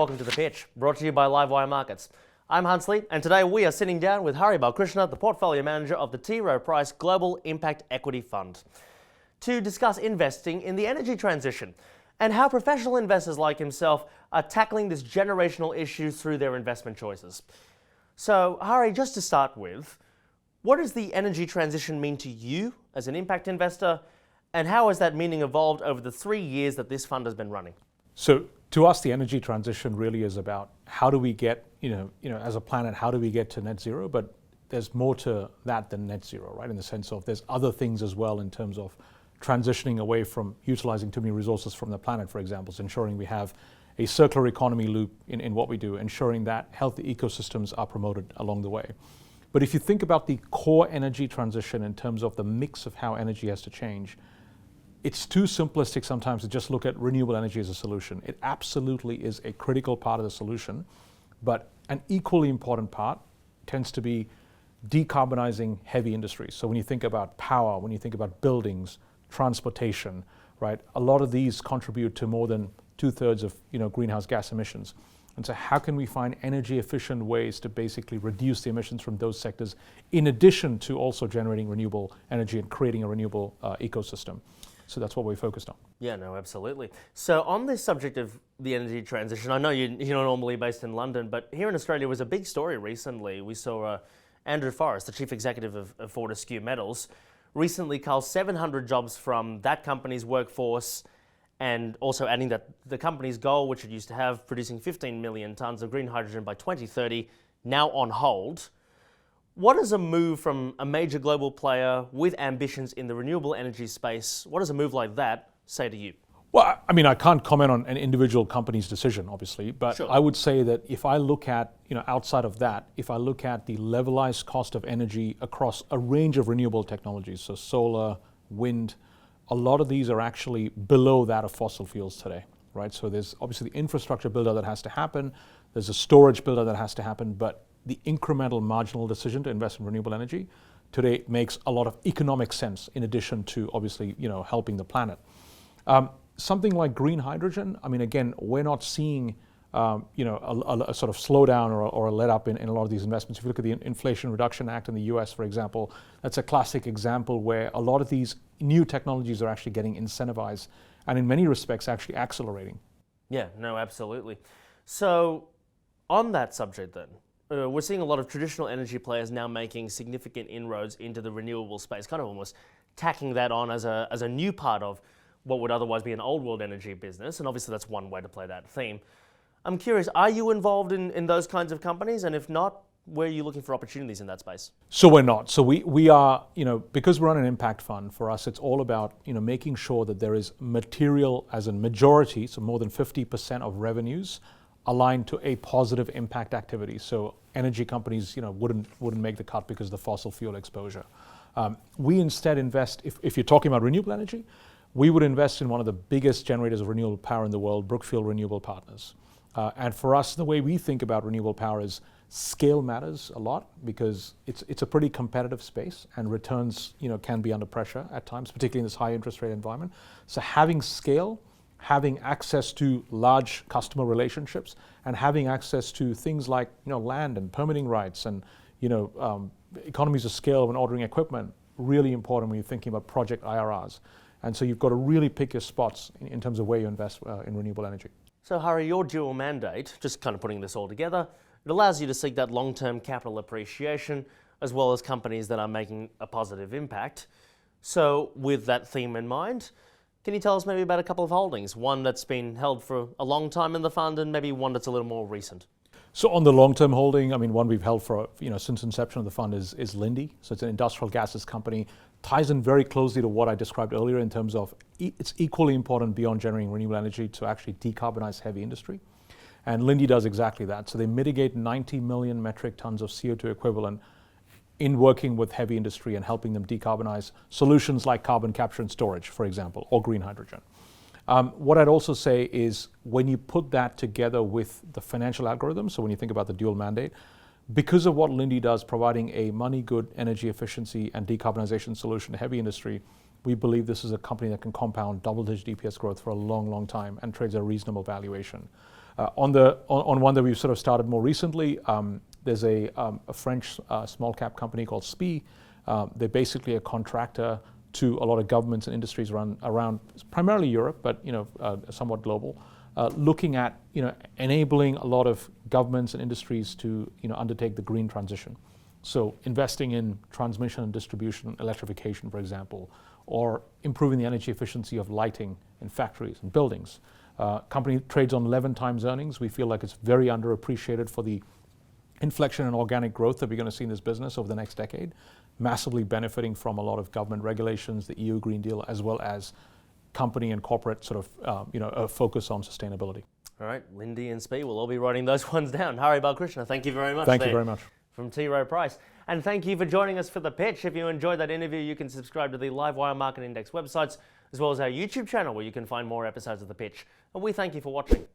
Welcome to The Pitch, brought to you by Livewire Markets. I'm Huntsley, and today we are sitting down with Hari Balkrishna, the portfolio manager of the T. Rowe Price Global Impact Equity Fund, to discuss investing in the energy transition and how professional investors like himself are tackling this generational issue through their investment choices. So, Hari, just to start with, what does the energy transition mean to you as an impact investor, and how has that meaning evolved over the 3 years that this fund has been running? So to us, the energy transition really is about how do we get, as a planet, how do we get to net zero? But there's more to that than net zero, right? In the sense of there's other things as well in terms of transitioning away from utilizing too many resources from the planet, for example, so ensuring we have a circular economy loop in what we do, ensuring that healthy ecosystems are promoted along the way. But if you think about the core energy transition in terms of the mix of how energy has to change, it's too simplistic sometimes to just look at renewable energy as a solution. It absolutely is a critical part of the solution, but an equally important part tends to be decarbonizing heavy industries. So when you think about power, when you think about buildings, transportation, right, a lot of these contribute to more than 2/3 of greenhouse gas emissions. And so how can we find energy efficient ways to basically reduce the emissions from those sectors, in addition to also generating renewable energy and creating a renewable ecosystem? So that's what we're focused on. Yeah, no, absolutely. So on this subject of the energy transition, I know you're not normally based in London, but here in Australia was a big story recently. We saw Andrew Forrest, the chief executive of Fortescue Metals, recently cull 700 jobs from that company's workforce, and also adding that the company's goal, which it used to have, producing 15 million tonnes of green hydrogen by 2030, now on hold. What does a move from a major global player with ambitions in the renewable energy space, what does a move like that say to you? Well, I mean, I can't comment on an individual company's decision, obviously, but sure. I would say that if I look at, outside of that, if I look at the levelized cost of energy across a range of renewable technologies, so solar, wind, a lot of these are actually below that of fossil fuels today, right? So there's obviously the infrastructure build-out that has to happen, there's a storage build-out that has to happen, but the incremental marginal decision to invest in renewable energy today makes a lot of economic sense, in addition to obviously, helping the planet. Something like green hydrogen, I mean, again, we're not seeing, a sort of slowdown or a let up in a lot of these investments. If you look at the Inflation Reduction Act in the US, for example, that's a classic example where a lot of these new technologies are actually getting incentivized and in many respects actually accelerating. Yeah, no, absolutely. So on that subject then, we're seeing a lot of traditional energy players now making significant inroads into the renewable space, kind of almost tacking that on as a new part of what would otherwise be an old world energy business, and obviously that's one way to play that theme. I'm curious, are you involved in those kinds of companies, and if not, where are you looking for opportunities in that space? So we're not. So we are, because we're on an impact fund, for us it's all about making sure that there is material, as in majority, so more than 50% of revenues aligned to a positive impact activity. So energy companies, wouldn't make the cut because of the fossil fuel exposure. We instead invest, if you're talking about renewable energy, we would invest in one of the biggest generators of renewable power in the world, Brookfield Renewable Partners. And for us, the way we think about renewable power is scale matters a lot because it's a pretty competitive space and returns, can be under pressure at times, particularly in this high interest rate environment. So having scale, having access to large customer relationships, and having access to things like land and permitting rights and economies of scale when ordering equipment, really important when you're thinking about project IRRs. And so you've got to really pick your spots in terms of where you invest in renewable energy. So Hari, your dual mandate, just kind of putting this all together, it allows you to seek that long-term capital appreciation as well as companies that are making a positive impact. So with that theme in mind, can you tell us maybe about a couple of holdings? One that's been held for a long time in the fund and maybe one that's a little more recent. So on the long-term holding, I mean, one we've held for, since inception of the fund is Linde. So it's an industrial gases company, ties in very closely to what I described earlier in terms of it's equally important beyond generating renewable energy to actually decarbonize heavy industry. And Linde does exactly that. So they mitigate 90 million metric tons of CO2 equivalent in working with heavy industry and helping them decarbonize solutions like carbon capture and storage, for example, or green hydrogen. What I'd also say is when you put that together with the financial algorithm, so when you think about the dual mandate, because of what Linde does, providing a money-good energy efficiency and decarbonization solution to heavy industry, we believe this is a company that can compound double-digit EPS growth for a long, long time and trades at a reasonable valuation. On one that we've sort of started more recently, there's a French small cap company called SPI. They're basically a contractor to a lot of governments and industries around primarily Europe, but somewhat global, looking at enabling a lot of governments and industries to undertake the green transition. So investing in transmission and distribution, electrification, for example, or improving the energy efficiency of lighting in factories and buildings. Company trades on 11 times earnings. We feel like it's very underappreciated for the inflection and organic growth that we're going to see in this business over the next decade, massively benefiting from a lot of government regulations, the EU Green Deal, as well as company and corporate sort of a focus on sustainability. All right, Lindy and SPI, we'll all be writing those ones down. Hari Balkrishna, thank you very much. Thank you very much. From T. Rowe Price. And thank you for joining us for The Pitch. If you enjoyed that interview, you can subscribe to the Livewire Market Index websites, as well as our YouTube channel, where you can find more episodes of The Pitch. And we thank you for watching.